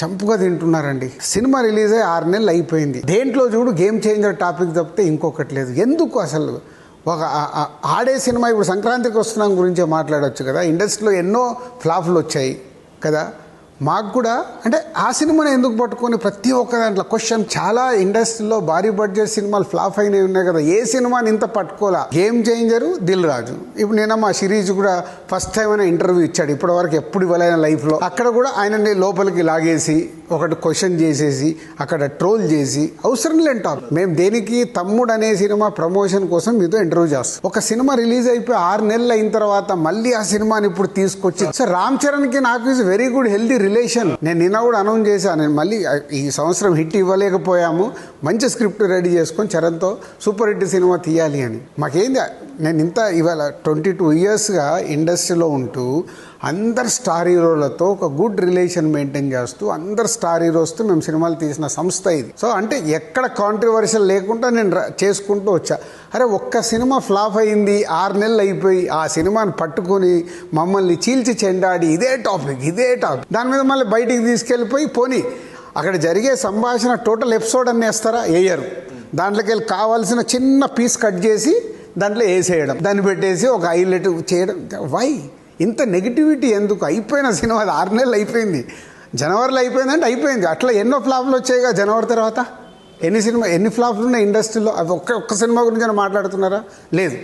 చంపుగా తింటున్నారండి. Cinema release అయ్యి 6 నెలలు అయిపోయింది. దేంట్లో చూడు గేమ్ చేంజర్ టాపిక్ తప్పితే ఇంకొకటి లేదు. ఎందుకు అసలు ఒక ఆడే సినిమా ఇప్పుడు సంక్రాంతికి వస్తున్నాం గురించే మాట్లాడవచ్చు కదా. ఇండస్ట్రీలో ఎన్నో ఫ్లాప్లు వచ్చాయి కదా. మాకు కూడా అంటే ఆ సినిమాని ఎందుకు పట్టుకొని ప్రతి ఒక్క దాంట్లో క్వశ్చన్. చాలా ఇండస్ట్రీలో భారీ బడ్జెట్ సినిమాలు ఫ్లాప్ అయినవి ఉన్నాయి కదా. ఏ సినిమాని ఇంత పట్టుకోలా. Game changer Dil Raju. ఇప్పుడు నేను మా సిరీస్ కూడా ఫస్ట్ టైం అయినా ఇంటర్వ్యూ ఇచ్చాడు. ఇప్పటి వరకు ఎప్పుడు ఇవ్వలేని లైఫ్లో. అక్కడ కూడా ఆయనని లోపలికి లాగేసి ఒకటి క్వశ్చన్ చేసేసి అక్కడ ట్రోల్ చేసి అవసరం లేని టాపిక్. మేము దేనికి తమ్ముడు అనే సినిమా ప్రమోషన్ కోసం మీతో ఇంటర్వ్యూ చేస్తాం. ఒక సినిమా రిలీజ్ అయిపోయి 6 నెలలు అయిన తర్వాత మళ్ళీ ఆ సినిమాని ఇప్పుడు తీసుకొచ్చి సార్ రామ్ చరణ్కి నాకు is very good healthy relation. నేను నిన్న కూడా అనౌన్స్ చేశాను. నేను మళ్ళీ ఈ సంవత్సరం హిట్ ఇవ్వలేకపోయాము, మంచి స్క్రిప్ట్ రెడీ చేసుకొని చరణ్తో సూపర్ హిట్ సినిమా తీయాలి అని. మాకేంది నేను ఇంత ఇవాళ 22 ఇయర్స్గా ఇండస్ట్రీలో ఉంటూ అందరు స్టార్ హీరోలతో ఒక గుడ్ రిలేషన్ మెయింటైన్ చేస్తూ అందరు స్టార్ హీరోస్తో మేము సినిమాలు తీసిన సంస్థ ఇది. సో అంటే ఎక్కడ కాంట్రవర్షియల్ లేకుండా నేను చేసుకుంటూ వచ్చా. అరే ఒక్క సినిమా ఫ్లాప్ అయింది, 6 నెలలు అయిపోయి ఆ సినిమాని పట్టుకొని మమ్మల్ని చీల్చి చెండాడి ఇదే టాపిక్ దాని మీద మళ్ళీ బయటికి తీసుకెళ్ళిపోయి పోనీ అక్కడ జరిగే సంభాషణ టోటల్ ఎపిసోడ్ అన్నీ వేస్తారా? వేయరు. దాంట్లోకి వెళ్ళి కావాల్సిన చిన్న పీస్ కట్ చేసి దాంట్లో వేసేయడం, దాన్ని పెట్టేసి ఒక హైలైట్ చేయడం. వై ఇంత నెగిటివిటీ ఎందుకు? అయిపోయిన సినిమా 6 నెలలు అయిపోయింది. జనవరిలో అయిపోయిందంటే అయిపోయింది. అట్లా ఎన్నో ఫ్లాప్లు వచ్చాయిగా జనవరి తర్వాత. ఎన్ని ఫ్లాప్లు ఉన్నాయి ఇండస్ట్రీలో? అవి ఒక్క సినిమా గురించి మాట్లాడుతున్నారా? లేదు.